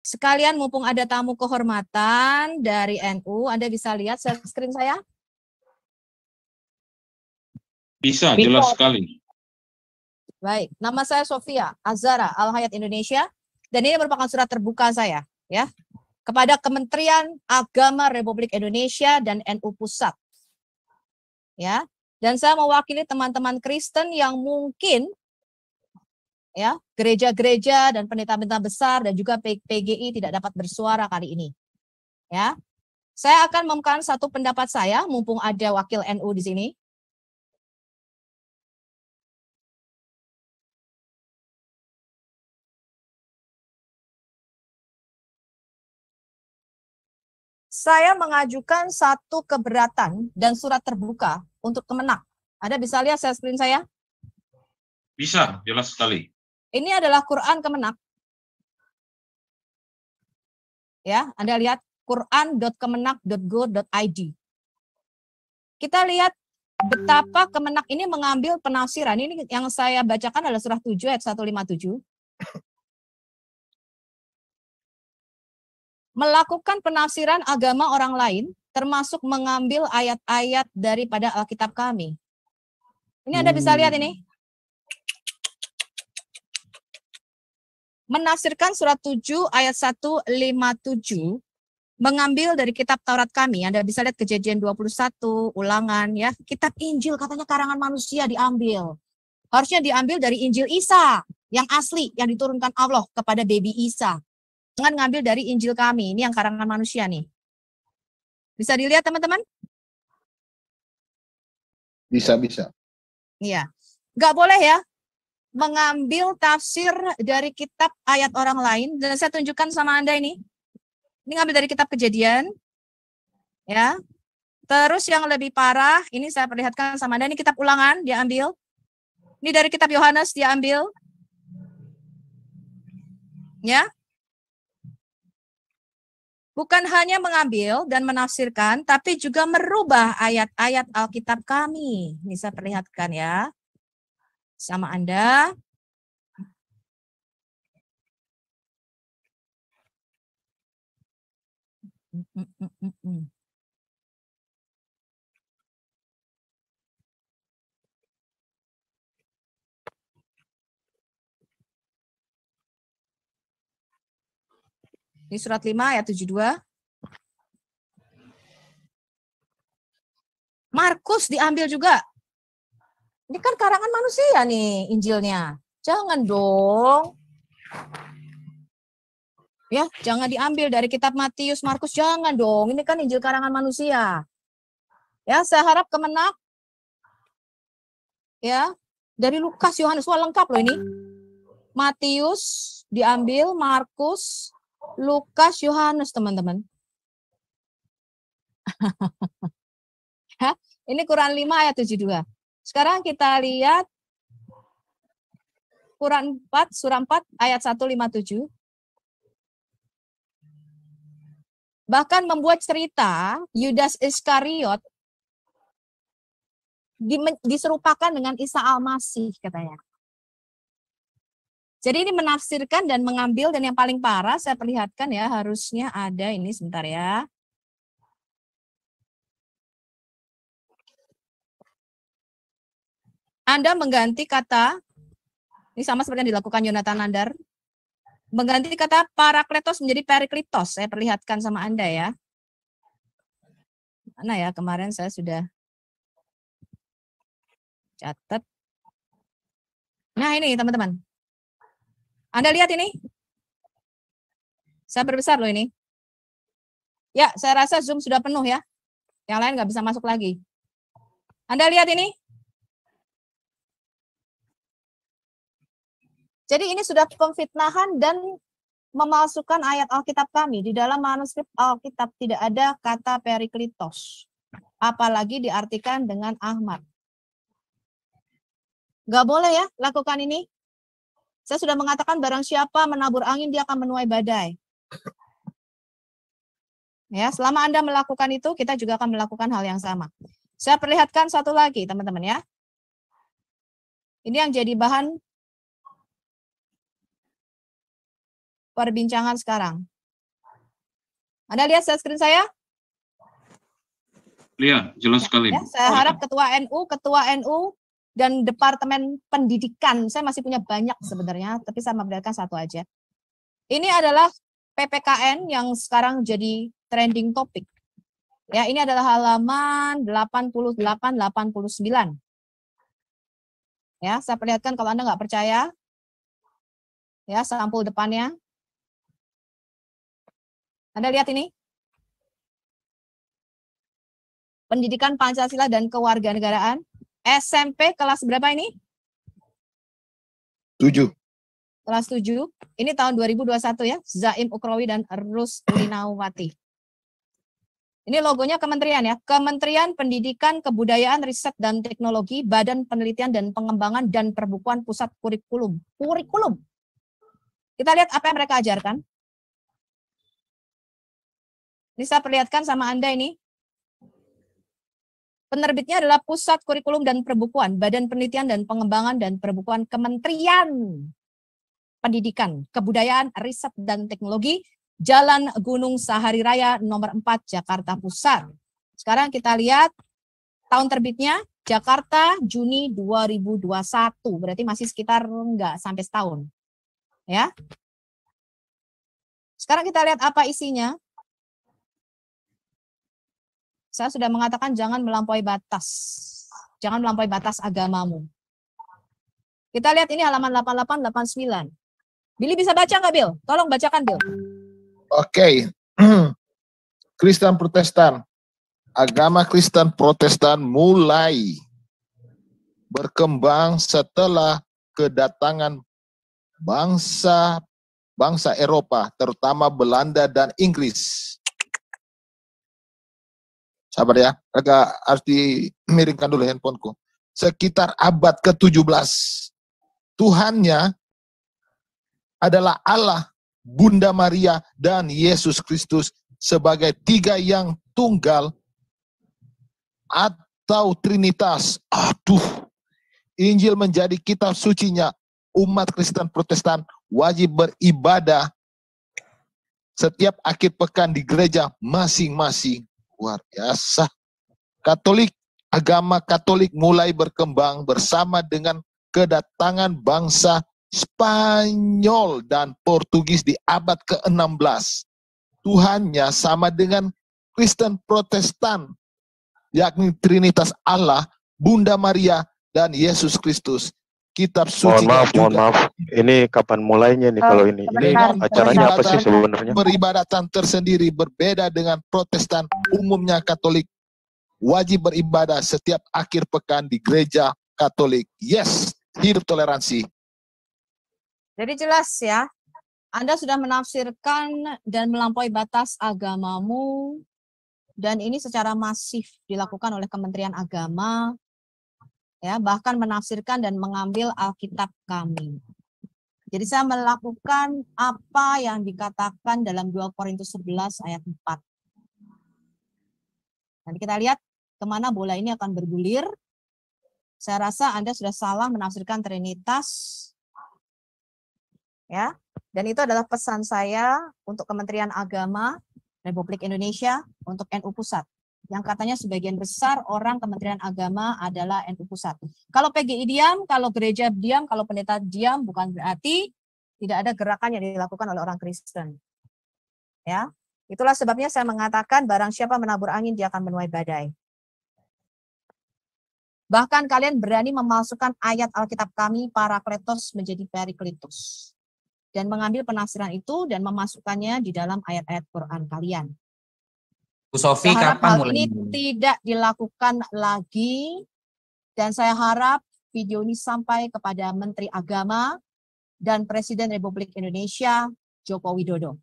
Sekalian mumpung ada tamu kehormatan dari NU, Anda bisa lihat share screen saya? Bisa, jelas sekali. Baik, nama saya Sofia Azhara Al-Hayat Indonesia, dan ini merupakan surat terbuka saya, ya, kepada Kementerian Agama Republik Indonesia dan NU Pusat, ya. Dan saya mewakili teman-teman Kristen yang mungkin, ya, gereja-gereja dan pendeta-pendeta besar dan juga PGI tidak dapat bersuara kali ini, ya. Saya akan mengumumkan satu pendapat saya, mumpung ada wakil NU di sini. Saya mengajukan satu keberatan dan surat terbuka untuk Kemenak. Anda bisa lihat share screen saya? Bisa, jelas sekali. Ini adalah Quran Kemenak. Ya, Anda lihat quran.kemenak.go.id. Kita lihat betapa Kemenak ini mengambil penafsiran. Ini yang saya bacakan adalah surah 7 ayat 157. Melakukan penafsiran agama orang lain, termasuk mengambil ayat-ayat daripada Alkitab kami. Ini Anda bisa lihat ini. Menafsirkan surat 7 ayat 157, mengambil dari kitab Taurat kami. Anda bisa lihat Kejadian 21, Ulangan, ya. Kitab Injil katanya karangan manusia diambil. Harusnya diambil dari Injil Isa, yang asli, yang diturunkan Allah kepada baby Isa. Jangan ngambil dari Injil kami, ini yang karangan manusia nih. Bisa dilihat teman-teman? Bisa. Iya. Nggak boleh ya mengambil tafsir dari kitab ayat orang lain. Dan saya tunjukkan sama Anda ini. Ini ngambil dari kitab Kejadian. Ya. Terus yang lebih parah, ini saya perlihatkan sama Anda, ini kitab Ulangan dia ambil. Ini dari kitab Yohanes dia ambil. Ya. Bukan hanya mengambil dan menafsirkan, tapi juga merubah ayat-ayat Alkitab kami. Ini saya perlihatkan ya. Sama Anda. Ini surat 5 ayat 72. Markus diambil juga. Ini kan karangan manusia nih Injilnya. Jangan dong. Ya, jangan diambil dari kitab Matius, Markus, jangan dong. Ini kan Injil karangan manusia. Ya, saya harap Kemenak ya, dari Lukas, Yohanes, wah lengkap loh ini. Matius diambil, Markus, Lukas, Yohanes, teman-teman. Ini Quran 5 ayat 72. Sekarang kita lihat Quran 4, surah 4 ayat 157. Bahkan membuat cerita Yudas Iskariot diserupakan dengan Isa Al-Masih katanya. Jadi ini menafsirkan dan mengambil, dan yang paling parah saya perlihatkan ya, harusnya ada ini sebentar ya. Anda mengganti kata, ini sama seperti yang dilakukan Yonatan Nandar, mengganti kata parakletos menjadi periklitos. Saya perlihatkan sama Anda ya. Mana ya, kemarin saya sudah catat. Nah ini teman-teman. Anda lihat ini. Saya perbesar loh ini. Ya, saya rasa Zoom sudah penuh ya. Yang lain nggak bisa masuk lagi. Anda lihat ini. Jadi ini sudah pemfitnahan dan memalsukan ayat Alkitab kami. Di dalam manuskrip Alkitab tidak ada kata periklitos. Apalagi diartikan dengan Ahmad. Nggak boleh ya lakukan ini. Saya sudah mengatakan barang siapa menabur angin, dia akan menuai badai. Ya, selama Anda melakukan itu, kita juga akan melakukan hal yang sama. Saya perlihatkan satu lagi, teman-teman ya. Ini yang jadi bahan perbincangan sekarang. Anda lihat screen saya? Lihat, jelas sekali. Ya, saya harap Ketua NU, dan Departemen Pendidikan, saya masih punya banyak sebenarnya, tapi saya memperlihatkan satu aja. Ini adalah PPKN yang sekarang jadi trending topik. Ya, ini adalah halaman 88-89. Ya, saya perlihatkan kalau Anda nggak percaya. Ya, sampul depannya. Anda lihat ini. Pendidikan Pancasila dan Kewarganegaraan. SMP kelas berapa ini? 7. Kelas 7. Ini tahun 2021 ya. Zaim Ukrowi dan Ruslinawati. Ini logonya kementerian ya. Kementerian Pendidikan, Kebudayaan, Riset dan Teknologi, Badan Penelitian dan Pengembangan dan Perbukuan Pusat Kurikulum. Kurikulum. Kita lihat apa yang mereka ajarkan. Ini saya perlihatkan sama Anda ini. Penerbitnya adalah Pusat Kurikulum dan Perbukuan, Badan Penelitian dan Pengembangan dan Perbukuan Kementerian Pendidikan, Kebudayaan, Riset dan Teknologi, Jalan Gunung Sahari Raya nomor 4 Jakarta Pusat. Sekarang kita lihat tahun terbitnya Jakarta Juni 2021, berarti masih sekitar enggak sampai setahun. Ya. Sekarang kita lihat apa isinya. Saya sudah mengatakan jangan melampaui batas. Jangan melampaui batas agamamu. Kita lihat ini halaman 88-89. Billy bisa baca nggak, Bill? Tolong bacakan, Bill. Oke. Kristen Protestan. Agama Kristen Protestan mulai berkembang setelah kedatangan bangsa Eropa, terutama Belanda dan Inggris. Sabar ya, agak harus dimiringkan dulu handphoneku. Sekitar abad ke-17, Tuhannya adalah Allah, Bunda Maria, dan Yesus Kristus sebagai tiga yang tunggal atau Trinitas. Injil menjadi kitab sucinya. Umat Kristen Protestan wajib beribadah setiap akhir pekan di gereja masing-masing. Luar biasa. Agama Katolik mulai berkembang bersama dengan kedatangan bangsa Spanyol dan Portugis di abad ke-16. Tuhannya sama dengan Kristen Protestan, yakni Trinitas Allah, Bunda Maria, dan Yesus Kristus. Kitab suci. Mohon maaf. Ini kapan mulainya nih kalau ini? Ini acaranya apa sih sebenarnya? Peribadatan tersendiri berbeda dengan Protestan. Umumnya Katolik wajib beribadah setiap akhir pekan di gereja Katolik. Yes, hidup toleransi. Jadi jelas ya, Anda sudah menafsirkan dan melampaui batas agamamu, dan ini secara masif dilakukan oleh Kementerian Agama, ya, bahkan menafsirkan dan mengambil Alkitab kami. Jadi saya melakukan apa yang dikatakan dalam 2 Korintus 11 ayat 4. Nanti kita lihat kemana bola ini akan bergulir. Saya rasa Anda sudah salah menafsirkan Trinitas. Ya, dan itu adalah pesan saya untuk Kementerian Agama Republik Indonesia, untuk NU Pusat. Yang katanya sebagian besar orang Kementerian Agama adalah NU Pusat. Kalau PGI diam, kalau gereja diam, kalau pendeta diam, bukan berarti tidak ada gerakan yang dilakukan oleh orang Kristen. Ya, itulah sebabnya saya mengatakan barang siapa menabur angin dia akan menuai badai. Bahkan kalian berani memalsukan ayat Alkitab kami Parakletos menjadi Perikletos, dan mengambil penafsiran itu dan memasukkannya di dalam ayat-ayat Quran kalian. Bu Sofi, saya harap kapan hal mulai? ini tidak dilakukan lagi, dan saya harap video ini sampai kepada Menteri Agama dan Presiden Republik Indonesia Joko Widodo.